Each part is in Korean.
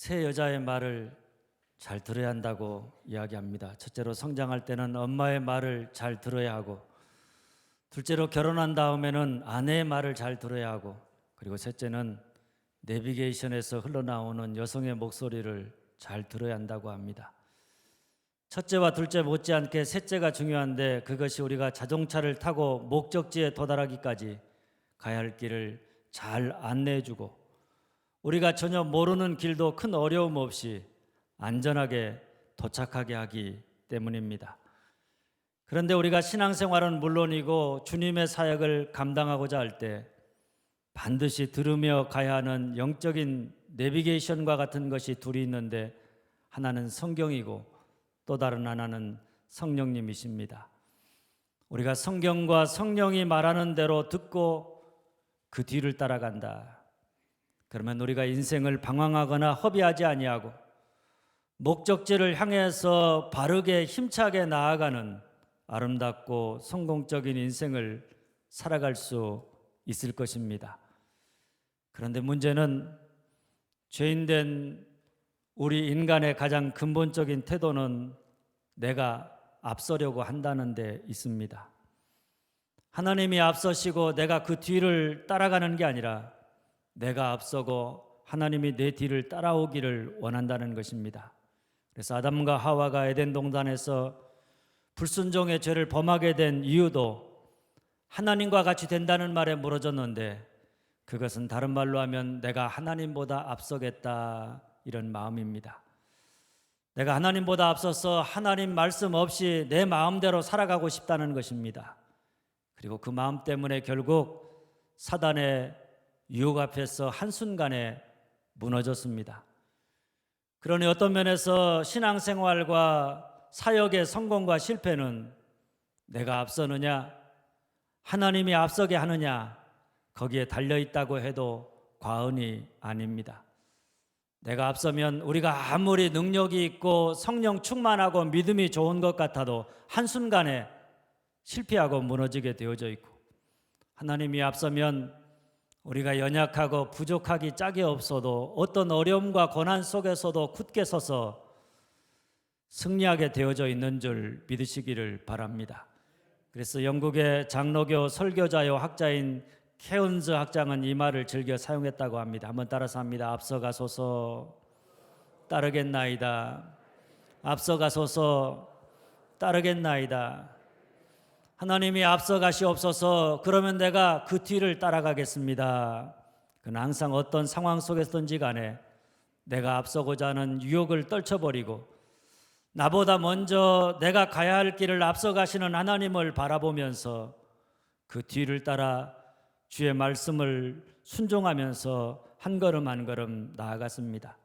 새 여자의 말을 잘 들어야 한다고 이야기합니다. 첫째로 성장할 때는 엄마의 말을 잘 들어야 하고, 둘째로 결혼한 다음에는 아내의 말을 잘 들어야 하고, 그리고 셋째는 내비게이션에서 흘러나오는 여성의 목소리를 잘 들어야 한다고 합니다. 첫째와 둘째 못지않게 셋째가 중요한데, 그것이 우리가 자동차를 타고 목적지에 도달하기까지 가야 할 길을 잘 안내해주고, 우리가 전혀 모르는 길도 큰 어려움 없이 안전하게 도착하게 하기 때문입니다. 그런데 우리가 신앙생활은 물론이고 주님의 사역을 감당하고자 할 때 반드시 들으며 가야 하는 영적인 내비게이션과 같은 것이 둘이 있는데, 하나는 성경이고 또 다른 하나는 성령님이십니다. 우리가 성경과 성령이 말하는 대로 듣고 그 뒤를 따라간다. 그러면 우리가 인생을 방황하거나 허비하지 아니하고 목적지를 향해서 바르게 힘차게 나아가는 아름답고 성공적인 인생을 살아갈 수 있을 것입니다. 그런데 문제는 죄인된 우리 인간의 가장 근본적인 태도는 내가 앞서려고 한다는 데 있습니다. 하나님이 앞서시고 내가 그 뒤를 따라가는 게 아니라 내가 앞서고 하나님이 내 뒤를 따라오기를 원한다는 것입니다. 그래서 아담과 하와가 에덴 동산에서 불순종의 죄를 범하게 된 이유도 하나님과 같이 된다는 말에 물어졌는데, 그것은 다른 말로 하면 내가 하나님보다 앞서겠다, 이런 마음입니다. 내가 하나님보다 앞서서 하나님 말씀 없이 내 마음대로 살아가고 싶다는 것입니다. 그리고 그 마음 때문에 결국 사단의 유혹 앞에서 한순간에 무너졌습니다. 그러니 어떤 면에서 신앙생활과 사역의 성공과 실패는 내가 앞서느냐, 하나님이 앞서게 하느냐, 거기에 달려있다고 해도 과언이 아닙니다. 내가 앞서면 우리가 아무리 능력이 있고 성령 충만하고 믿음이 좋은 것 같아도 한순간에 실패하고 무너지게 되어져 있고, 하나님이 앞서면 우리가 연약하고 부족하기 짝이 없어도 어떤 어려움과 고난 속에서도 굳게 서서 승리하게 되어져 있는 줄 믿으시기를 바랍니다. 그래서 영국의 장로교 설교자요 학자인 케온즈 학장은 이 말을 즐겨 사용했다고 합니다. 한번 따라서 합니다. 앞서가소서 따르겠나이다. 앞서가소서 따르겠나이다. 하나님이 앞서가시옵소서. 그러면 내가 그 뒤를 따라가겠습니다. 그는 항상 어떤 상황 속에서든지 간에 내가 앞서고자 하는 유혹을 떨쳐버리고 나보다 먼저 내가 가야 할 길을 앞서가시는 하나님을 바라보면서 그 뒤를 따라 주의 말씀을 순종하면서 한 걸음 한 걸음 나아갔습니다.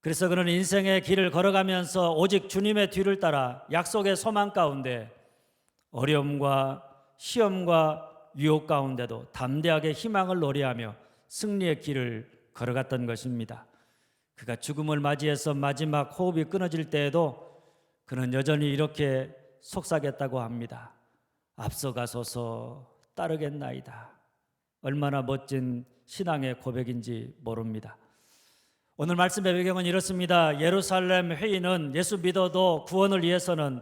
그래서 그는 인생의 길을 걸어가면서 오직 주님의 뒤를 따라 약속의 소망 가운데 어려움과 시험과 유혹 가운데도 담대하게 희망을 노래하며 승리의 길을 걸어갔던 것입니다. 그가 죽음을 맞이해서 마지막 호흡이 끊어질 때에도 그는 여전히 이렇게 속삭였다고 합니다. 앞서가소서 따르겠나이다. 얼마나 멋진 신앙의 고백인지 모릅니다. 오늘 말씀의 배경은 이렇습니다. 예루살렘 회의는 예수 믿어도 구원을 위해서는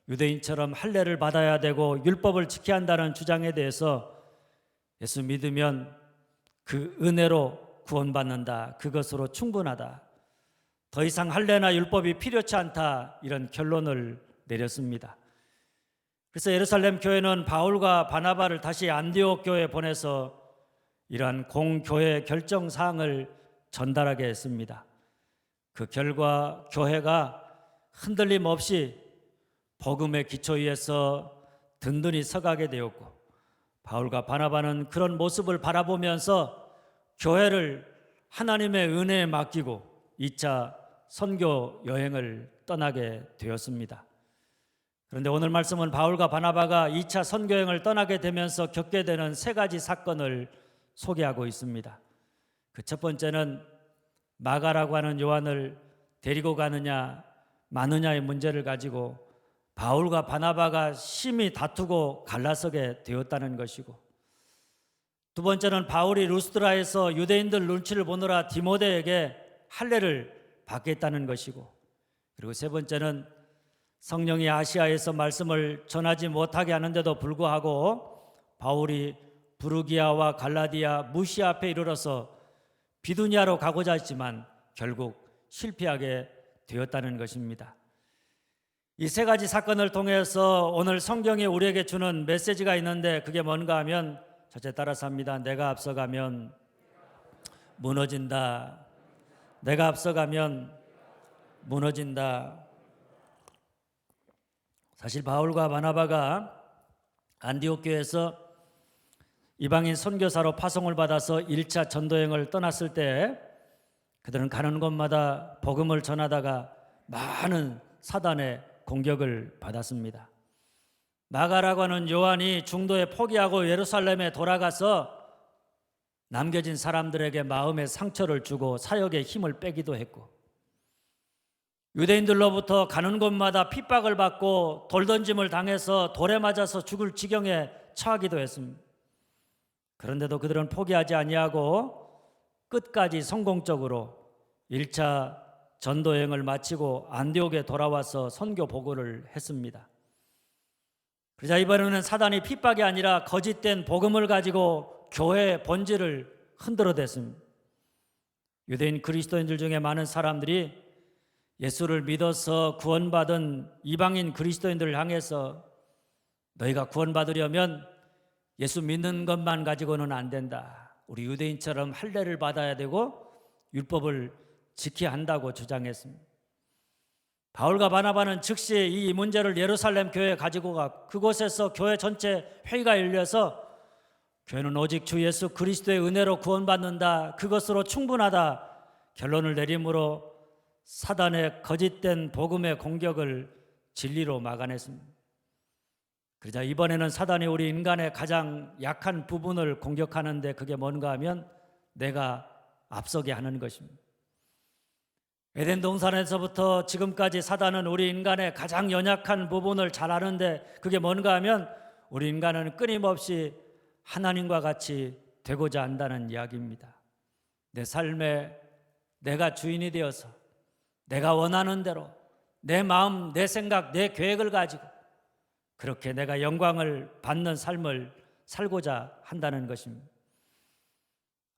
유대인처럼 할례를 받아야 되고 율법을 지켜야 한다는 주장에 대해서 예수 믿으면 그 은혜로 구원받는다, 그것으로 충분하다, 더 이상 할례나 율법이 필요치 않다, 이런 결론을 내렸습니다. 그래서 예루살렘 교회는 바울과 바나바를 다시 안디옥 교회에 보내서 이러한 공교회 결정 사항을 전달하게 했습니다. 그 결과 교회가 흔들림 없이 복음의 기초 위에서 든든히 서가게 되었고, 바울과 바나바는 그런 모습을 바라보면서 교회를 하나님의 은혜에 맡기고 2차 선교 여행을 떠나게 되었습니다. 그런데 오늘 말씀은 바울과 바나바가 2차 선교 여행을 떠나게 되면서 겪게 되는 3가지 사건을 소개하고 있습니다. 그 첫 번째는 마가라고 하는 요한을 데리고 가느냐 마느냐의 문제를 가지고 바울과 바나바가 심히 다투고 갈라서게 되었다는 것이고, 두 번째는 바울이 루스드라에서 유대인들 눈치를 보느라 디모데에게 할례를 받겠다는 것이고, 그리고 세 번째는 성령이 아시아에서 말씀을 전하지 못하게 하는데도 불구하고 바울이 부르기아와 갈라디아, 무시아 앞에 이르러서 비두니아로 가고자 했지만 결국 실패하게 되었다는 것입니다. 이 세 가지 사건을 통해서 오늘 성경이 우리에게 주는 메시지가 있는데, 그게 뭔가 하면 첫째 따라서 합니다. 내가 앞서가면 무너진다. 내가 앞서가면 무너진다. 사실 바울과 바나바가 안디옥 교회에서 이방인 선교사로 파송을 받아서 1차 전도여행을 떠났을 때 그들은 가는 곳마다 복음을 전하다가 많은 사단의 공격을 받았습니다. 마가라고 하는 요한이 중도에 포기하고 예루살렘에 돌아가서 남겨진 사람들에게 마음의 상처를 주고 사역에 힘을 빼기도 했고, 유대인들로부터 가는 곳마다 핍박을 받고 돌던짐을 당해서 돌에 맞아서 죽을 지경에 처하기도 했습니다. 그런데도 그들은 포기하지 아니하고 끝까지 성공적으로 1차 전도여행을 마치고 안디옥에 돌아와서 선교 보고를 했습니다. 그러자 이번에는 사단이 핍박이 아니라 거짓된 복음을 가지고 교회의 본질을 흔들어댔습니다. 유대인 그리스도인들 중에 많은 사람들이 예수를 믿어서 구원받은 이방인 그리스도인들을 향해서 너희가 구원받으려면 예수 믿는 것만 가지고는 안 된다. 우리 유대인처럼 할례를 받아야 되고 율법을 지켜야 한다고 주장했습니다. 바울과 바나바는 즉시 이 문제를 예루살렘 교회에 가지고 가 그곳에서 교회 전체 회의가 열려서 교회는 오직 주 예수 그리스도의 은혜로 구원받는다, 그것으로 충분하다 결론을 내림으로 사단의 거짓된 복음의 공격을 진리로 막아냈습니다. 그러자 이번에는 사단이 우리 인간의 가장 약한 부분을 공격하는데, 그게 뭔가 하면 내가 앞서게 하는 것입니다. 에덴 동산에서부터 지금까지 사단은 우리 인간의 가장 연약한 부분을 잘 아는데, 그게 뭔가 하면 우리 인간은 끊임없이 하나님과 같이 되고자 한다는 이야기입니다. 내 삶에 내가 주인이 되어서 내가 원하는 대로 내 마음, 내 생각, 내 계획을 가지고 그렇게 내가 영광을 받는 삶을 살고자 한다는 것입니다.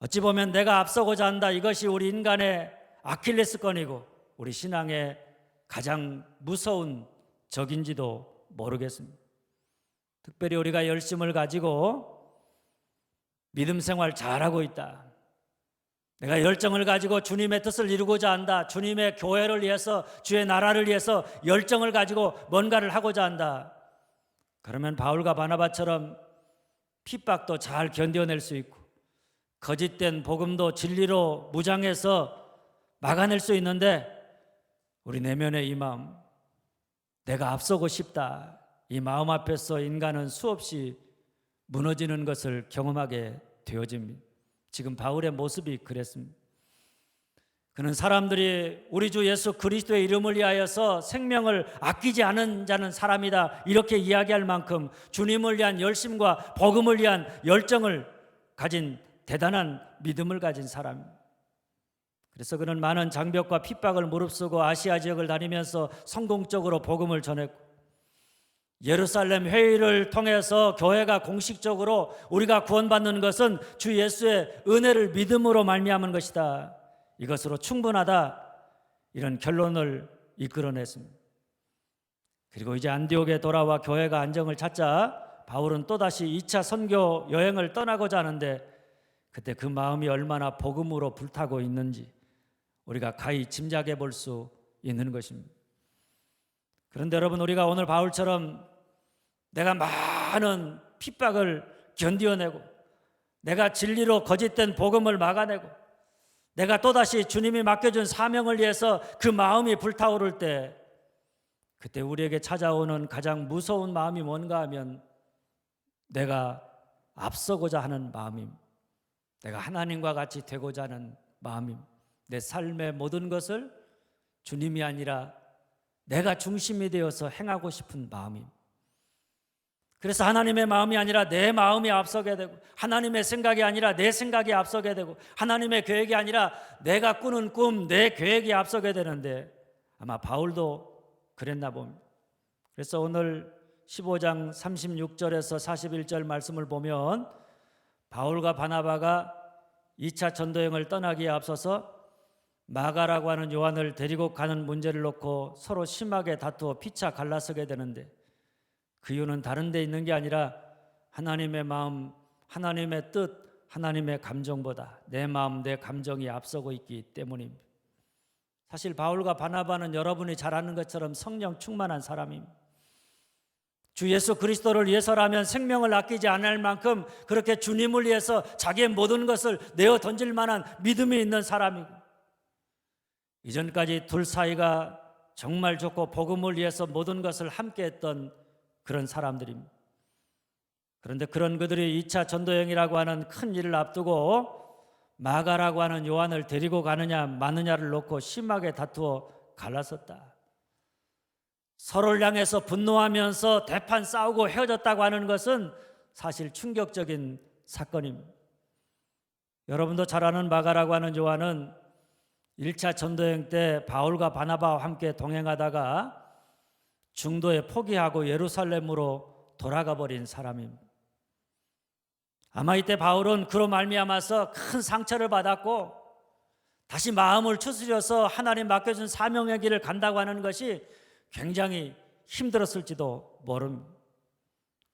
어찌 보면 내가 앞서고자 한다, 이것이 우리 인간의 아킬레스건이고 우리 신앙의 가장 무서운 적인지도 모르겠습니다. 특별히 우리가 열심을 가지고 믿음 생활 잘하고 있다, 내가 열정을 가지고 주님의 뜻을 이루고자 한다, 주님의 교회를 위해서, 주의 나라를 위해서 열정을 가지고 뭔가를 하고자 한다, 그러면 바울과 바나바처럼 핍박도 잘 견뎌낼 수 있고 거짓된 복음도 진리로 무장해서 막아낼 수 있는데, 우리 내면의 이 마음, 내가 앞서고 싶다, 이 마음 앞에서 인간은 수없이 무너지는 것을 경험하게 되어집니다. 지금 바울의 모습이 그랬습니다. 그는 사람들이 우리 주 예수 그리스도의 이름을 위하여서 생명을 아끼지 않은 자는 사람이다, 이렇게 이야기할 만큼 주님을 위한 열심과 복음을 위한 열정을 가진 대단한 믿음을 가진 사람입니다. 그래서 그는 많은 장벽과 핍박을 무릅쓰고 아시아 지역을 다니면서 성공적으로 복음을 전했고, 예루살렘 회의를 통해서 교회가 공식적으로 우리가 구원받는 것은 주 예수의 은혜를 믿음으로 말미암은 것이다, 이것으로 충분하다, 이런 결론을 이끌어냈습니다. 그리고 이제 안디옥에 돌아와 교회가 안정을 찾자 바울은 또다시 2차 선교 여행을 떠나고자 하는데, 그때 그 마음이 얼마나 복음으로 불타고 있는지 우리가 가히 짐작해 볼 수 있는 것입니다. 그런데 여러분, 우리가 오늘 바울처럼 내가 많은 핍박을 견디어내고 내가 진리로 거짓된 복음을 막아내고 내가 또다시 주님이 맡겨준 사명을 위해서 그 마음이 불타오를 때, 그때 우리에게 찾아오는 가장 무서운 마음이 뭔가 하면 내가 앞서고자 하는 마음입니다. 내가 하나님과 같이 되고자 하는 마음입니다. 내 삶의 모든 것을 주님이 아니라 내가 중심이 되어서 행하고 싶은 마음입니다. 그래서 하나님의 마음이 아니라 내 마음이 앞서게 되고, 하나님의 생각이 아니라 내 생각이 앞서게 되고, 하나님의 계획이 아니라 내가 꾸는 꿈, 내 계획이 앞서게 되는데, 아마 바울도 그랬나 봅니다. 그래서 오늘 15장 36절에서 41절 말씀을 보면 바울과 바나바가 2차 전도여행을 떠나기에 앞서서 마가라고 하는 요한을 데리고 가는 문제를 놓고 서로 심하게 다투어 피차 갈라서게 되는데, 그 이유는 다른 데 있는 게 아니라 하나님의 마음, 하나님의 뜻, 하나님의 감정보다 내 마음, 내 감정이 앞서고 있기 때문입니다. 사실 바울과 바나바는 여러분이 잘 아는 것처럼 성령 충만한 사람입니다. 주 예수 그리스도를 위해서라면 생명을 아끼지 않을 만큼 그렇게 주님을 위해서 자기의 모든 것을 내어 던질 만한 믿음이 있는 사람이고, 이전까지 둘 사이가 정말 좋고 복음을 위해서 모든 것을 함께 했던 그런 사람들입니다. 그런데 그런 그들이 2차 전도여행이라고 하는 큰 일을 앞두고 마가라고 하는 요한을 데리고 가느냐 마느냐를 놓고 심하게 다투어 갈라섰다. 서로를 향해서 분노하면서 대판 싸우고 헤어졌다고 하는 것은 사실 충격적인 사건입니다. 여러분도 잘 아는 마가라고 하는 요한은 1차 전도여행 때 바울과 바나바와 함께 동행하다가 중도에 포기하고 예루살렘으로 돌아가 버린 사람입니다. 아마 이때 바울은 그로 말미암아서 큰 상처를 받았고 다시 마음을 추스려서 하나님 맡겨준 사명의 길을 간다고 하는 것이 굉장히 힘들었을지도 모릅니다.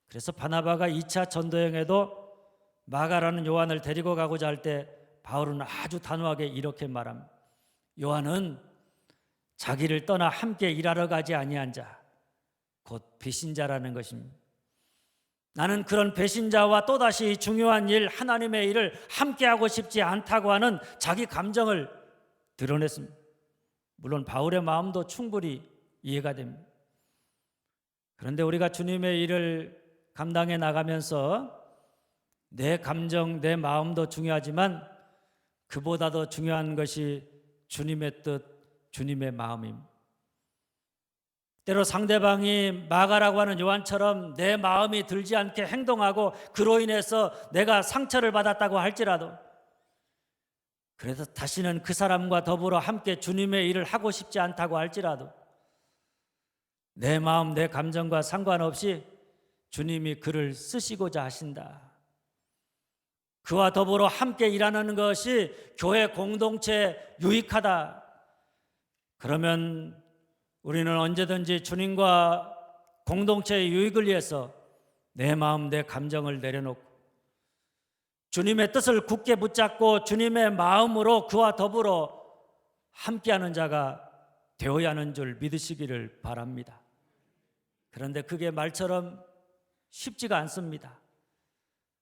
그래서 바나바가 2차 전도여행에도 마가라는 요한을 데리고 가고자 할 때 바울은 아주 단호하게 이렇게 말합니다. 요한은 자기를 떠나 함께 일하러 가지 아니한 자, 곧 배신자라는 것입니다. 나는 그런 배신자와 또다시 중요한 일, 하나님의 일을 함께하고 싶지 않다고 하는 자기 감정을 드러냈습니다. 물론 바울의 마음도 충분히 이해가 됩니다. 그런데 우리가 주님의 일을 감당해 나가면서 내 감정, 내 마음도 중요하지만 그보다도 중요한 것이 주님의 뜻, 주님의 마음입니다. 때로 상대방이 마가라고 하는 요한처럼 내 마음이 들지 않게 행동하고 그로 인해서 내가 상처를 받았다고 할지라도, 그래서 다시는 그 사람과 더불어 함께 주님의 일을 하고 싶지 않다고 할지라도 내 마음, 내 감정과 상관없이 주님이 그를 쓰시고자 하신다. 그와 더불어 함께 일하는 것이 교회 공동체에 유익하다. 그러면 우리는 언제든지 주님과 공동체의 유익을 위해서 내 마음, 내 감정을 내려놓고 주님의 뜻을 굳게 붙잡고 주님의 마음으로 그와 더불어 함께하는 자가 되어야 하는 줄 믿으시기를 바랍니다. 그런데 그게 말처럼 쉽지가 않습니다.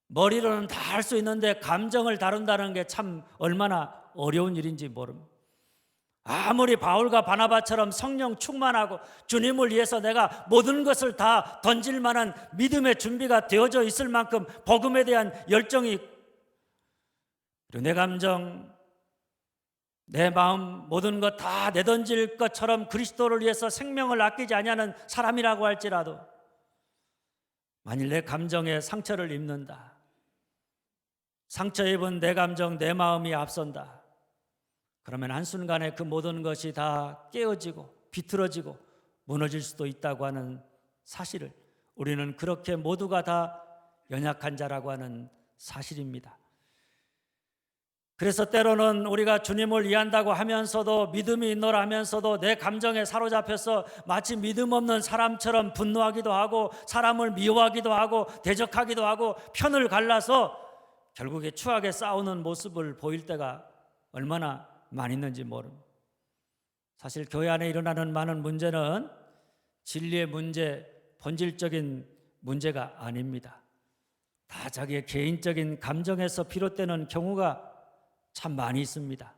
머리로는 다 할 수 있는데 감정을 다룬다는 게 참 얼마나 어려운 일인지 모릅니다. 아무리 바울과 바나바처럼 성령 충만하고 주님을 위해서 내가 모든 것을 다 던질 만한 믿음의 준비가 되어져 있을 만큼 복음에 대한 열정이, 그리고 내 감정, 내 마음 모든 것 다 내던질 것처럼 그리스도를 위해서 생명을 아끼지 아니하는 사람이라고 할지라도 만일 내 감정에 상처를 입는다, 상처 입은 내 감정, 내 마음이 앞선다, 그러면 한순간에 그 모든 것이 다 깨어지고 비틀어지고 무너질 수도 있다고 하는 사실을, 우리는 그렇게 모두가 다 연약한 자라고 하는 사실입니다. 그래서 때로는 우리가 주님을 이해한다고 하면서도, 믿음이 있노라 하면서도 내 감정에 사로잡혀서 마치 믿음 없는 사람처럼 분노하기도 하고 사람을 미워하기도 하고 대적하기도 하고 편을 갈라서 결국에 추하게 싸우는 모습을 보일 때가 얼마나 많이 있는지 모릅니다. 사실 교회 안에 일어나는 많은 문제는 진리의 문제, 본질적인 문제가 아닙니다. 다 자기의 개인적인 감정에서 비롯되는 경우가 참 많이 있습니다.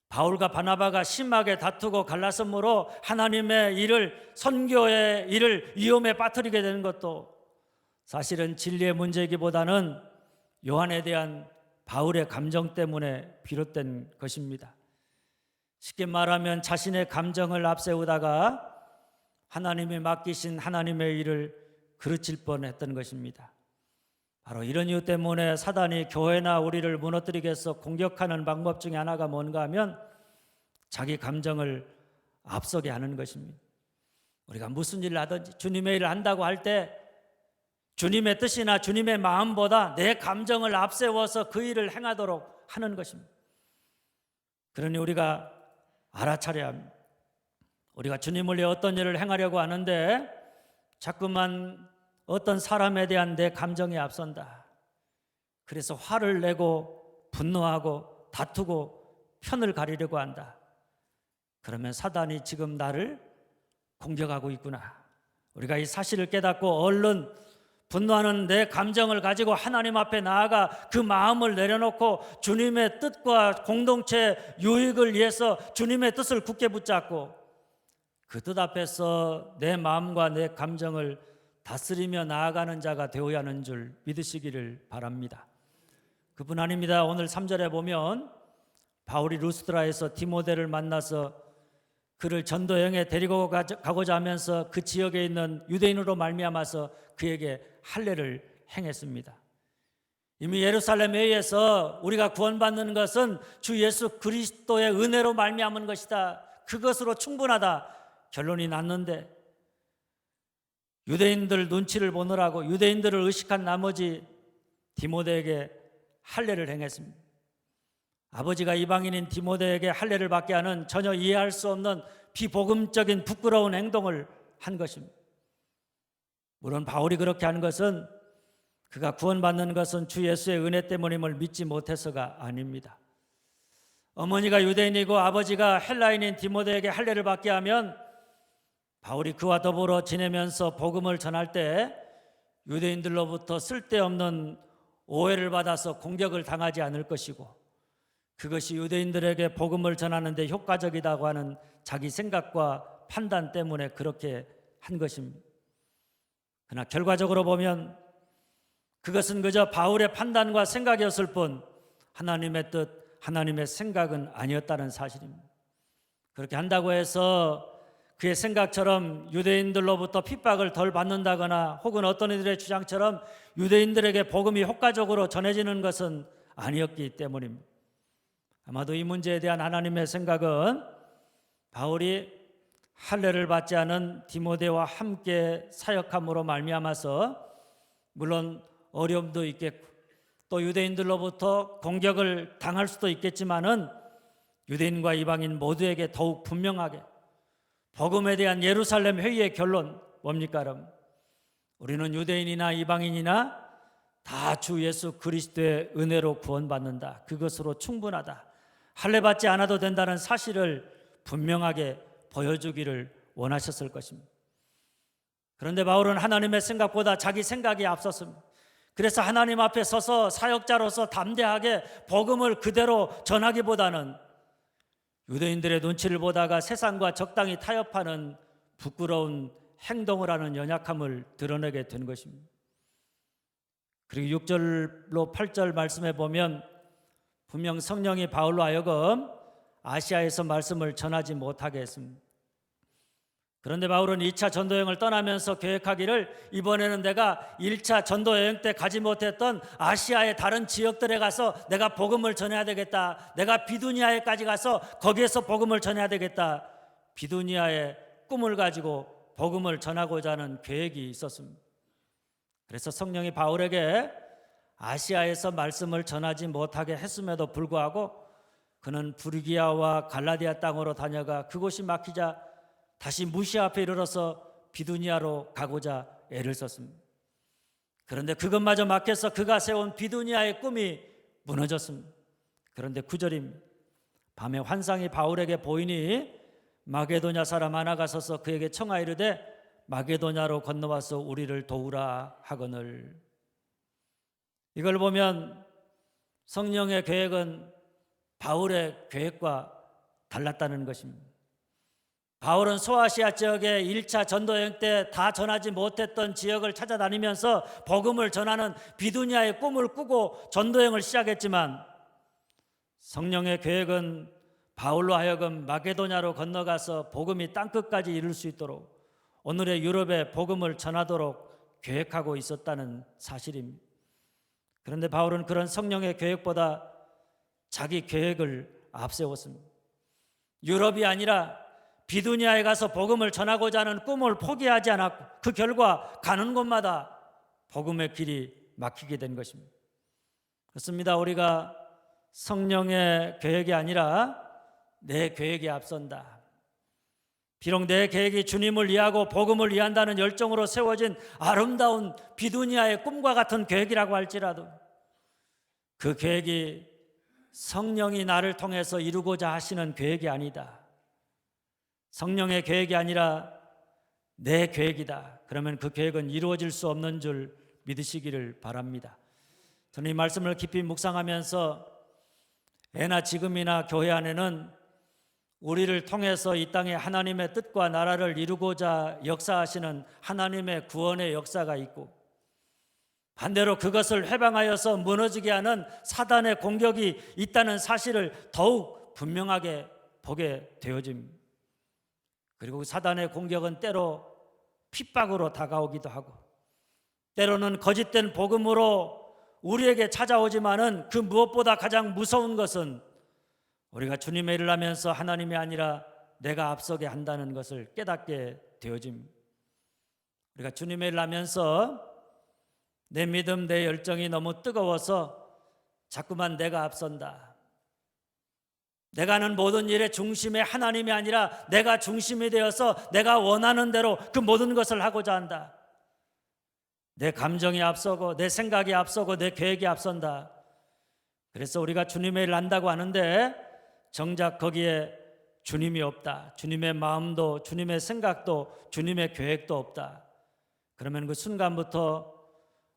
바울과 바나바가 심하게 다투고 갈라섬으로 하나님의 일을, 선교의 일을 위험에 빠뜨리게 되는 것도 사실은 진리의 문제이기보다는 요한에 대한 바울의 감정 때문에 비롯된 것입니다. 쉽게 말하면 자신의 감정을 앞세우다가 하나님이 맡기신 하나님의 일을 그르칠 뻔했던 것입니다. 바로 이런 이유 때문에 사단이 교회나 우리를 무너뜨리기 위해서 공격하는 방법 중에 하나가 뭔가 하면 자기 감정을 앞서게 하는 것입니다. 우리가 무슨 일을 하든지 주님의 일을 한다고 할 때 주님의 뜻이나 주님의 마음보다 내 감정을 앞세워서 그 일을 행하도록 하는 것입니다. 그러니 우리가 알아차려야 합니다. 우리가 주님을 위해 어떤 일을 행하려고 하는데 자꾸만 어떤 사람에 대한 내 감정이 앞선다. 그래서 화를 내고 분노하고 다투고 편을 가리려고 한다. 그러면 사단이 지금 나를 공격하고 있구나. 우리가 이 사실을 깨닫고 얼른 분노하는 내 감정을 가지고 하나님 앞에 나아가 그 마음을 내려놓고 주님의 뜻과 공동체 유익을 위해서 주님의 뜻을 굳게 붙잡고 그 뜻 앞에서 내 마음과 내 감정을 다스리며 나아가는 자가 되어야 하는 줄 믿으시기를 바랍니다. 그뿐 아닙니다. 오늘 3절에 보면 바울이 루스드라에서 디모데를 만나서 그를 전도 여행에 데리고 가고자 하면서 그 지역에 있는 유대인으로 말미암아서 그에게 할례를 행했습니다. 이미 예루살렘 회의에서 우리가 구원받는 것은 주 예수 그리스도의 은혜로 말미암은 것이다. 그것으로 충분하다. 결론이 났는데 유대인들 눈치를 보느라고 유대인들을 의식한 나머지 디모데에게 할례를 행했습니다. 아버지가 이방인인 디모데에게 할례를 받게 하는 전혀 이해할 수 없는 비복음적인 부끄러운 행동을 한 것입니다. 물론 바울이 그렇게 한 것은 그가 구원받는 것은 주 예수의 은혜 때문임을 믿지 못해서가 아닙니다. 어머니가 유대인이고 아버지가 헬라인인 디모데에게 할례를 받게 하면 바울이 그와 더불어 지내면서 복음을 전할 때 유대인들로부터 쓸데없는 오해를 받아서 공격을 당하지 않을 것이고 그것이 유대인들에게 복음을 전하는 데 효과적이라고 하는 자기 생각과 판단 때문에 그렇게 한 것입니다. 그러나 결과적으로 보면 그것은 그저 바울의 판단과 생각이었을 뿐 하나님의 뜻, 하나님의 생각은 아니었다는 사실입니다. 그렇게 한다고 해서 그의 생각처럼 유대인들로부터 핍박을 덜 받는다거나 혹은 어떤 이들의 주장처럼 유대인들에게 복음이 효과적으로 전해지는 것은 아니었기 때문입니다. 아마도 이 문제에 대한 하나님의 생각은 바울이 할례를 받지 않은 디모데와 함께 사역함으로 말미암아서 물론 어려움도 있겠고 또 유대인들로부터 공격을 당할 수도 있겠지만은 유대인과 이방인 모두에게 더욱 분명하게 복음에 대한 예루살렘 회의의 결론 뭡니까? 여러분? 우리는 유대인이나 이방인이나 다 주 예수 그리스도의 은혜로 구원받는다. 그것으로 충분하다. 할례 받지 않아도 된다는 사실을 분명하게 보여주기를 원하셨을 것입니다. 그런데 바울은 하나님의 생각보다 자기 생각이 앞섰습니다. 그래서 하나님 앞에 서서 사역자로서 담대하게 복음을 그대로 전하기보다는 유대인들의 눈치를 보다가 세상과 적당히 타협하는 부끄러운 행동을 하는 연약함을 드러내게 된 것입니다. 그리고 6절로 8절 말씀해 보면 분명 성령이 바울로 하여금 아시아에서 말씀을 전하지 못하게 했습니다. 그런데 바울은 2차 전도여행을 떠나면서 계획하기를 이번에는 내가 1차 전도여행 때 가지 못했던 아시아의 다른 지역들에 가서 내가 복음을 전해야 되겠다. 내가 비두니아에까지 가서 거기에서 복음을 전해야 되겠다. 비두니아의 꿈을 가지고 복음을 전하고자 하는 계획이 있었습니다. 그래서 성령이 바울에게 아시아에서 말씀을 전하지 못하게 했음에도 불구하고 그는 부르기아와 갈라디아 땅으로 다녀가 그곳이 막히자 다시 무시아 앞에 이르러서 비두니아로 가고자 애를 썼습니다. 그런데 그것마저 막혀서 그가 세운 비두니아의 꿈이 무너졌습니다. 그런데 9절입니다. 밤에 환상이 바울에게 보이니 마게도냐 사람 하나가 서서 그에게 청하이르되 마게도냐로 건너와서 우리를 도우라 하거늘. 이걸 보면 성령의 계획은 바울의 계획과 달랐다는 것입니다. 바울은 소아시아 지역의 1차 전도여행 때 다 전하지 못했던 지역을 찾아다니면서 복음을 전하는 비두니아의 꿈을 꾸고 전도여행을 시작했지만 성령의 계획은 바울로 하여금 마게도냐로 건너가서 복음이 땅끝까지 이룰 수 있도록 오늘의 유럽에 복음을 전하도록 계획하고 있었다는 사실입니다. 그런데 바울은 그런 성령의 계획보다 자기 계획을 앞세웠습니다. 유럽이 아니라 비두니아에 가서 복음을 전하고자 하는 꿈을 포기하지 않았고 그 결과 가는 곳마다 복음의 길이 막히게 된 것입니다. 그렇습니다. 우리가 성령의 계획이 아니라 내 계획이 앞선다. 비록 내 계획이 주님을 위하고 복음을 위한다는 열정으로 세워진 아름다운 비두니아의 꿈과 같은 계획이라고 할지라도 그 계획이 성령이 나를 통해서 이루고자 하시는 계획이 아니다. 성령의 계획이 아니라 내 계획이다. 그러면 그 계획은 이루어질 수 없는 줄 믿으시기를 바랍니다. 저는 이 말씀을 깊이 묵상하면서 애나 지금이나 교회 안에는 우리를 통해서 이 땅에 하나님의 뜻과 나라를 이루고자 역사하시는 하나님의 구원의 역사가 있고 반대로 그것을 해방하여서 무너지게 하는 사단의 공격이 있다는 사실을 더욱 분명하게 보게 되어집니다. 그리고 사단의 공격은 때로 핍박으로 다가오기도 하고 때로는 거짓된 복음으로 우리에게 찾아오지만은 그 무엇보다 가장 무서운 것은 우리가 주님의 일을 하면서 하나님이 아니라 내가 앞서게 한다는 것을 깨닫게 되어집니다. 우리가 주님의 일을 하면서 내 믿음, 내 열정이 너무 뜨거워서 자꾸만 내가 앞선다. 내가 하는 모든 일의 중심에 하나님이 아니라 내가 중심이 되어서 내가 원하는 대로 그 모든 것을 하고자 한다. 내 감정이 앞서고 내 생각이 앞서고 내 계획이 앞선다. 그래서 우리가 주님의 일을 한다고 하는데 정작 거기에 주님이 없다. 주님의 마음도 주님의 생각도 주님의 계획도 없다. 그러면 그 순간부터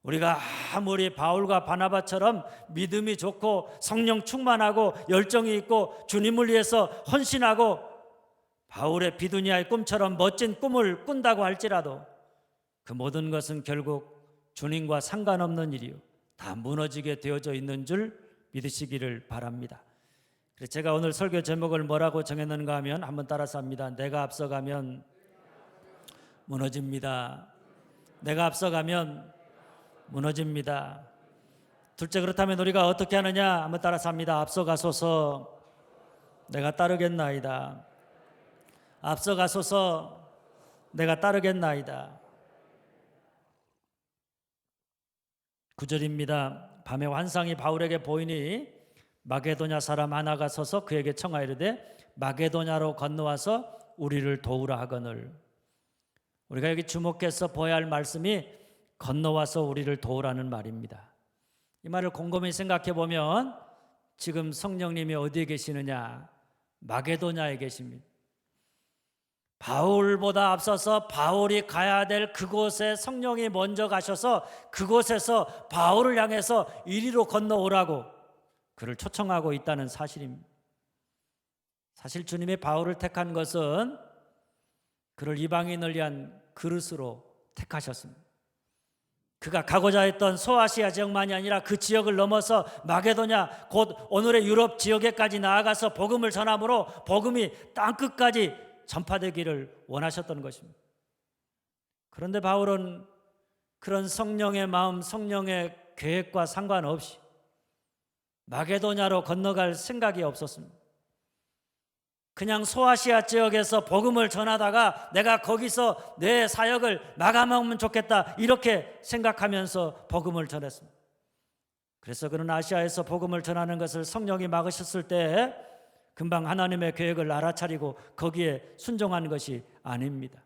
우리가 아무리 바울과 바나바처럼 믿음이 좋고 성령 충만하고 열정이 있고 주님을 위해서 헌신하고 바울의 비두니아의 꿈처럼 멋진 꿈을 꾼다고 할지라도 그 모든 것은 결국 주님과 상관없는 일이요 다 무너지게 되어져 있는 줄 믿으시기를 바랍니다. 그래서 제가 오늘 설교 제목을 뭐라고 정했는가 하면 한번 따라서 합니다. 내가 앞서가면 무너집니다. 내가 앞서가면 무너집니다. 둘째, 그렇다면 우리가 어떻게 하느냐 한번 따라서 합니다. 앞서가소서 내가 따르겠나이다. 앞서가소서 내가 따르겠나이다. 9절입니다. 밤에 환상이 바울에게 보이니 마게도냐 사람 하나가 서서 그에게 청하이르되 마게도냐로 건너와서 우리를 도우라 하거늘. 우리가 여기 주목해서 보아야 할 말씀이 건너와서 우리를 도우라는 말입니다. 이 말을 곰곰이 생각해 보면 지금 성령님이 어디에 계시느냐? 마게도냐에 계십니다. 바울보다 앞서서 바울이 가야 될 그곳에 성령이 먼저 가셔서 그곳에서 바울을 향해서 이리로 건너오라고 그를 초청하고 있다는 사실입니다. 사실 주님이 바울을 택한 것은 그를 이방인을 위한 그릇으로 택하셨습니다. 그가 가고자 했던 소아시아 지역만이 아니라 그 지역을 넘어서 마게도냐 곧 오늘의 유럽 지역에까지 나아가서 복음을 전함으로 복음이 땅끝까지 전파되기를 원하셨던 것입니다. 그런데 바울은 그런 성령의 마음, 성령의 계획과 상관없이 마게도냐로 건너갈 생각이 없었습니다. 그냥 소아시아 지역에서 복음을 전하다가 내가 거기서 내 사역을 마감하면 좋겠다 이렇게 생각하면서 복음을 전했습니다. 그래서 그는 아시아에서 복음을 전하는 것을 성령이 막으셨을 때 금방 하나님의 계획을 알아차리고 거기에 순종한 것이 아닙니다.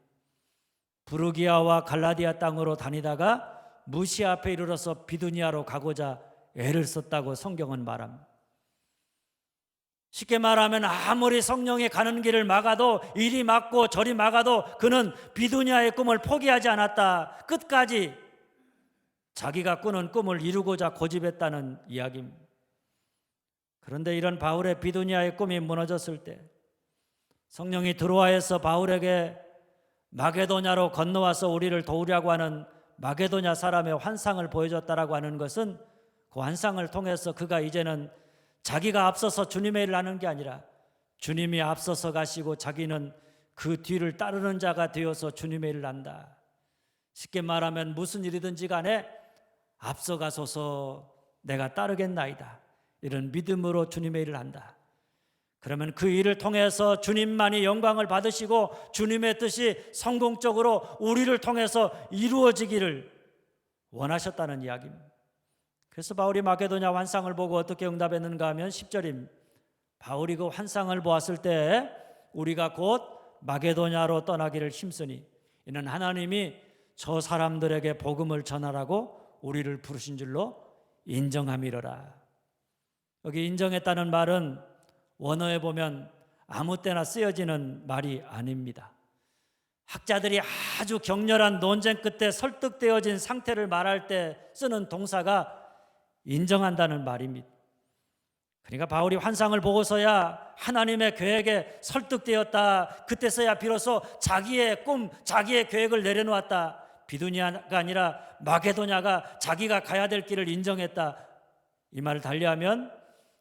부르기아와 갈라디아 땅으로 다니다가 무시아 앞에 이르러서 비두니아로 가고자 애를 썼다고 성경은 말합니다. 쉽게 말하면 아무리 성령이 가는 길을 막아도 이리 막고 저리 막아도 그는 비두니아의 꿈을 포기하지 않았다. 끝까지 자기가 꾸는 꿈을 이루고자 고집했다는 이야기입니다. 그런데 이런 바울의 비두니아의 꿈이 무너졌을 때 성령이 들어와서 바울에게 마게도냐로 건너와서 우리를 도우려고 하는 마게도냐 사람의 환상을 보여줬다라고 하는 것은 그 환상을 통해서 그가 이제는 자기가 앞서서 주님의 일을 하는 게 아니라 주님이 앞서서 가시고 자기는 그 뒤를 따르는 자가 되어서 주님의 일을 한다. 쉽게 말하면 무슨 일이든지 간에 앞서가소서 내가 따르겠나이다. 이런 믿음으로 주님의 일을 한다. 그러면 그 일을 통해서 주님만이 영광을 받으시고 주님의 뜻이 성공적으로 우리를 통해서 이루어지기를 원하셨다는 이야기입니다. 그래서 바울이 마게도냐 환상을 보고 어떻게 응답했는가 하면 10절입니다. 바울이 그 환상을 보았을 때 우리가 곧 마게도냐로 떠나기를 힘쓰니 이는 하나님이 저 사람들에게 복음을 전하라고 우리를 부르신 줄로 인정함이로라. 여기 인정했다는 말은 원어에 보면 아무 때나 쓰여지는 말이 아닙니다. 학자들이 아주 격렬한 논쟁 끝에 설득되어진 상태를 말할 때 쓰는 동사가 인정한다는 말입니다. 그러니까 바울이 환상을 보고서야 하나님의 계획에 설득되었다. 그때서야 비로소 자기의 꿈, 자기의 계획을 내려놓았다. 비두니아가 아니라 마게도냐가 자기가 가야 될 길을 인정했다. 이 말을 달리하면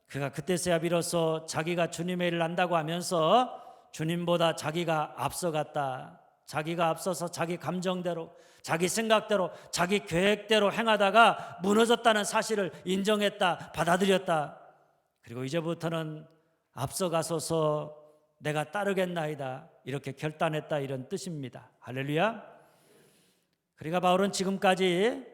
그가 그때서야 비로소 자기가 주님의 일을 한다고 하면서 주님보다 자기가 앞서갔다. 자기가 앞서서 자기 감정대로, 자기 생각대로, 자기 계획대로 행하다가 무너졌다는 사실을 인정했다, 받아들였다. 그리고 이제부터는 앞서가소서 내가 따르겠나이다 이렇게 결단했다, 이런 뜻입니다. 할렐루야. 그러니까 바울은 지금까지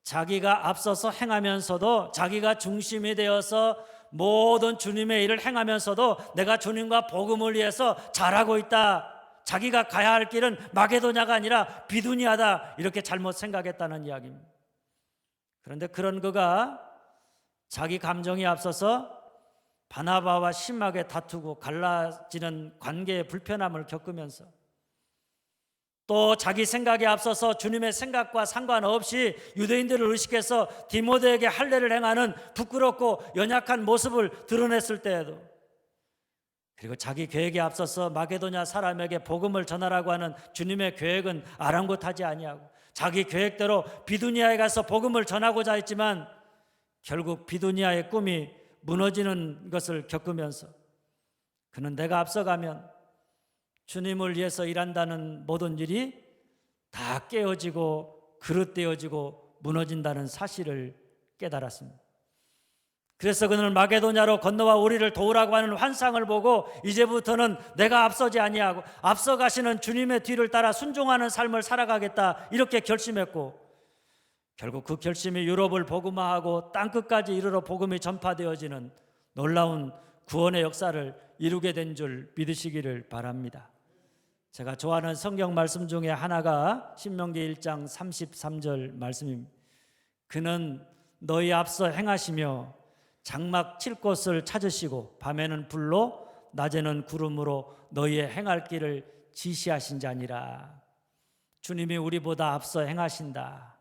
자기가 앞서서 행하면서도 자기가 중심이 되어서 모든 주님의 일을 행하면서도 내가 주님과 복음을 위해서 잘하고 있다. 자기가 가야 할 길은 마게도냐가 아니라 비두니아다 이렇게 잘못 생각했다는 이야기입니다. 그런데 그런 그가 자기 감정이 앞서서 바나바와 심하게 다투고 갈라지는 관계의 불편함을 겪으면서 또 자기 생각에 앞서서 주님의 생각과 상관없이 유대인들을 의식해서 디모데에게 할례를 행하는 부끄럽고 연약한 모습을 드러냈을 때에도, 그리고 자기 계획에 앞서서 마게도냐 사람에게 복음을 전하라고 하는 주님의 계획은 아랑곳하지 아니하고 자기 계획대로 비두니아에 가서 복음을 전하고자 했지만 결국 비두니아의 꿈이 무너지는 것을 겪으면서 그는 내가 앞서가면 주님을 위해서 일한다는 모든 일이 다 깨어지고 그릇되어지고 무너진다는 사실을 깨달았습니다. 그래서 그는 마게도냐로 건너와 우리를 도우라고 하는 환상을 보고 이제부터는 내가 앞서지 아니하고 앞서가시는 주님의 뒤를 따라 순종하는 삶을 살아가겠다 이렇게 결심했고, 결국 그 결심이 유럽을 복음화하고 땅끝까지 이르러 복음이 전파되어지는 놀라운 구원의 역사를 이루게 된 줄 믿으시기를 바랍니다. 제가 좋아하는 성경 말씀 중에 하나가 신명기 1장 33절 말씀입니다. 그는 너희 앞서 행하시며 장막 칠 곳을 찾으시고 밤에는 불로 낮에는 구름으로 너희의 행할 길을 지시하신 자니라. 주님이 우리보다 앞서 행하신다.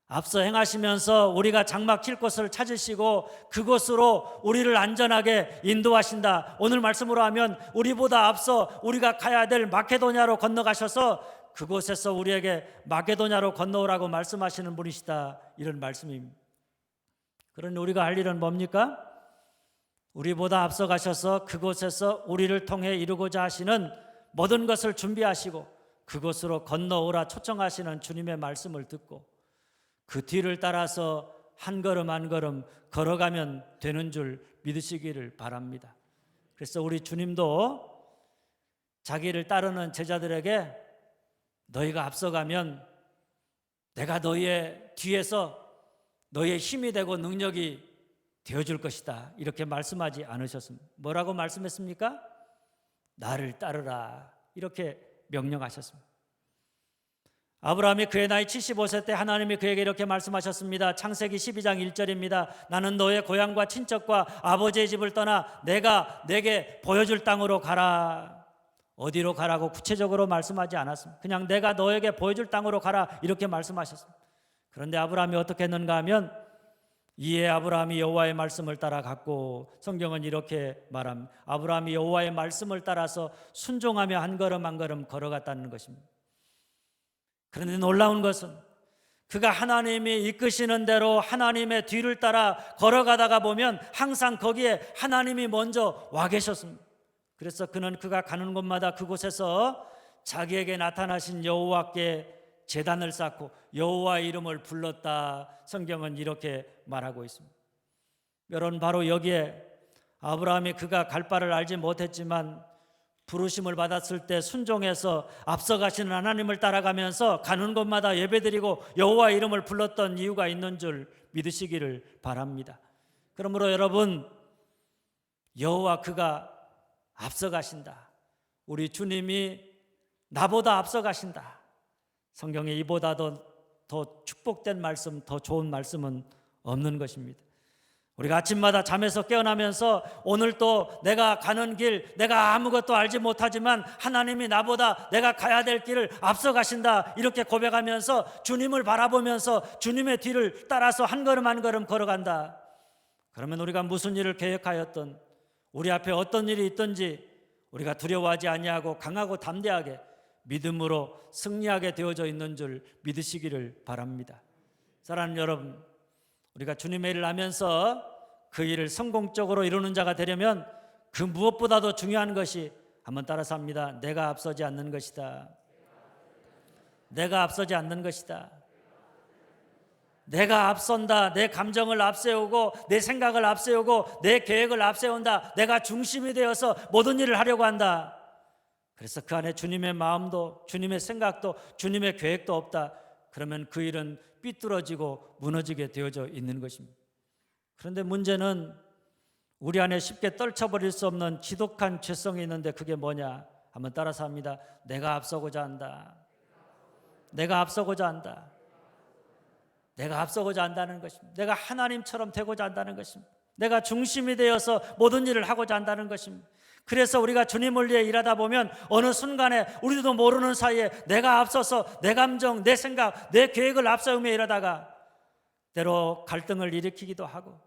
앞서 행하시면서 우리가 장막 칠 곳을 찾으시고 그곳으로 우리를 안전하게 인도하신다. 오늘 말씀으로 하면 우리보다 앞서 우리가 가야 될 마게도냐로 건너가셔서 그곳에서 우리에게 마게도냐로 건너오라고 말씀하시는 분이시다, 이런 말씀입니다. 그러니 우리가 할 일은 뭡니까? 우리보다 앞서 가셔서 그곳에서 우리를 통해 이루고자 하시는 모든 것을 준비하시고 그곳으로 건너오라 초청하시는 주님의 말씀을 듣고 그 뒤를 따라서 한 걸음 한 걸음 걸어가면 되는 줄 믿으시기를 바랍니다. 그래서 우리 주님도 자기를 따르는 제자들에게 너희가 앞서가면 내가 너희의 뒤에서 너희의 힘이 되고 능력이 되어줄 것이다 이렇게 말씀하지 않으셨습니다. 뭐라고 말씀했습니까? 나를 따르라 이렇게 명령하셨습니다. 아브라함이 그의 나이 75세 때 하나님이 그에게 이렇게 말씀하셨습니다. 창세기 12장 1절입니다. 나는 너의 고향과 친척과 아버지의 집을 떠나 내가 내게 보여줄 땅으로 가라. 어디로 가라고 구체적으로 말씀하지 않았습니다. 그냥 내가 너에게 보여줄 땅으로 가라 이렇게 말씀하셨습니다. 그런데 아브라함이 어떻게 했는가 하면 이에 아브라함이 여호와의 말씀을 따라갔고, 성경은 이렇게 말합니다. 아브라함이 여호와의 말씀을 따라서 순종하며 한 걸음 한 걸음 걸어갔다는 것입니다. 그런데 놀라운 것은 그가 하나님이 이끄시는 대로 하나님의 뒤를 따라 걸어가다가 보면 항상 거기에 하나님이 먼저 와 계셨습니다. 그래서 그는 그가 가는 곳마다 그곳에서 자기에게 나타나신 여호와께 제단을 쌓고 여호와 이름을 불렀다. 성경은 이렇게 말하고 있습니다. 여러분, 바로 여기에 아브라함이 그가 갈 바를 알지 못했지만 부르심을 받았을 때 순종해서 앞서가시는 하나님을 따라가면서 가는 곳마다 예배드리고 여호와 이름을 불렀던 이유가 있는 줄 믿으시기를 바랍니다. 그러므로 여러분, 여호와 그가 앞서가신다. 우리 주님이 나보다 앞서가신다. 성경에 이보다도 더 축복된 말씀, 더 좋은 말씀은 없는 것입니다. 우리가 아침마다 잠에서 깨어나면서 오늘 또 내가 가는 길, 내가 아무것도 알지 못하지만 하나님이 나보다 내가 가야 될 길을 앞서가신다, 이렇게 고백하면서 주님을 바라보면서 주님의 뒤를 따라서 한 걸음 한 걸음 걸어간다. 그러면 우리가 무슨 일을 계획하였던, 우리 앞에 어떤 일이 있든지 우리가 두려워하지 아니하고 강하고 담대하게 믿음으로 승리하게 되어져 있는 줄 믿으시기를 바랍니다. 사랑하는 여러분, 우리가 주님의 일을 하면서 그 일을 성공적으로 이루는 자가 되려면 그 무엇보다도 중요한 것이, 한번 따라서 합니다. 내가 앞서지 않는 것이다. 내가 앞서지 않는 것이다. 내가 앞선다. 내 감정을 앞세우고 내 생각을 앞세우고 내 계획을 앞세운다. 내가 중심이 되어서 모든 일을 하려고 한다. 그래서 그 안에 주님의 마음도 주님의 생각도 주님의 계획도 없다. 그러면 그 일은 삐뚤어지고 무너지게 되어져 있는 것입니다. 그런데 문제는 우리 안에 쉽게 떨쳐버릴 수 없는 지독한 죄성이 있는데 그게 뭐냐? 한번 따라서 합니다. 내가 앞서고자 한다. 내가 앞서고자 한다. 내가 앞서고자 한다는 것입니다. 내가 하나님처럼 되고자 한다는 것입니다. 내가 중심이 되어서 모든 일을 하고자 한다는 것입니다. 그래서 우리가 주님을 위해 일하다 보면 어느 순간에 우리도 모르는 사이에 내가 앞서서 내 감정, 내 생각, 내 계획을 앞세우며 일하다가 때로 갈등을 일으키기도 하고,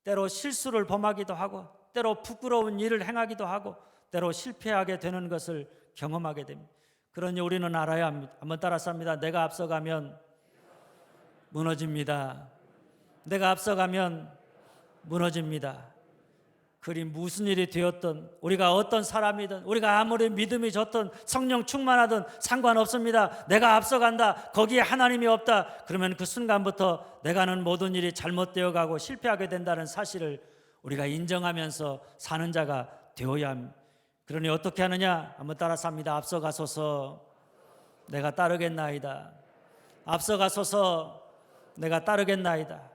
때로 실수를 범하기도 하고, 때로 부끄러운 일을 행하기도 하고, 때로 실패하게 되는 것을 경험하게 됩니다. 그러니 우리는 알아야 합니다. 한번 따라서 합니다. 내가 앞서가면 무너집니다. 내가 앞서가면 무너집니다. 그리 무슨 일이 되었든, 우리가 어떤 사람이든, 우리가 아무리 믿음이 좋든 성령 충만하든 상관없습니다. 내가 앞서간다, 거기에 하나님이 없다, 그러면 그 순간부터 내가 하는 모든 일이 잘못되어 가고 실패하게 된다는 사실을 우리가 인정하면서 사는 자가 되어야 합니다. 그러니 어떻게 하느냐? 한번 따라서 합니다. 앞서가소서 내가 따르겠나이다. 앞서가소서 내가 따르겠나이다.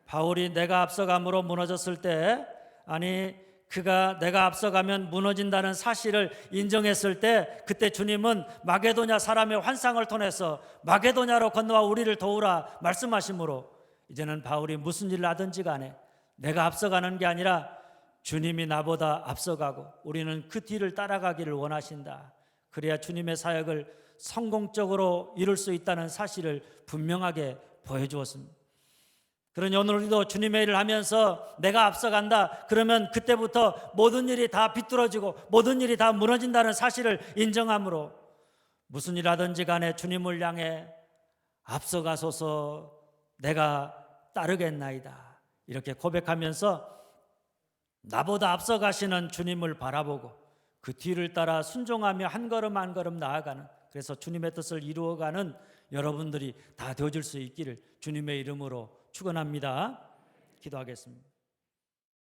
바울이 내가 앞서감으로 무너졌을 때, 아니 그가 내가 앞서가면 무너진다는 사실을 인정했을 때, 그때 주님은 마게도냐 사람의 환상을 통해서 마게도냐로 건너와 우리를 도우라 말씀하심으로, 이제는 바울이 무슨 일을 하든지 간에 내가 앞서가는 게 아니라 주님이 나보다 앞서가고 우리는 그 뒤를 따라가기를 원하신다. 그래야 주님의 사역을 성공적으로 이룰 수 있다는 사실을 분명하게 보여주었습니다. 그러니 오늘 우리도 주님의 일을 하면서 내가 앞서간다, 그러면 그때부터 모든 일이 다 비뚤어지고 모든 일이 다 무너진다는 사실을 인정함으로 무슨 일 하든지 간에 주님을 향해 앞서가소서 내가 따르겠나이다, 이렇게 고백하면서 나보다 앞서가시는 주님을 바라보고 그 뒤를 따라 순종하며 한 걸음 한 걸음 나아가는, 그래서 주님의 뜻을 이루어가는 여러분들이 다 되어질 수 있기를 주님의 이름으로 축원합니다. 기도하겠습니다.